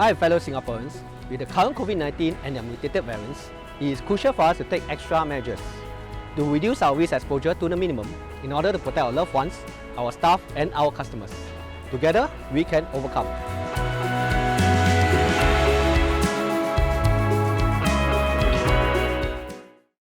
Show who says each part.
Speaker 1: Hi fellow Singaporeans, with the current Covid-19 and their mutated variants, it is crucial for us to take extra measures to reduce our risk exposure to the minimum in order to protect our loved ones, our staff and our customers. Together, we can overcome.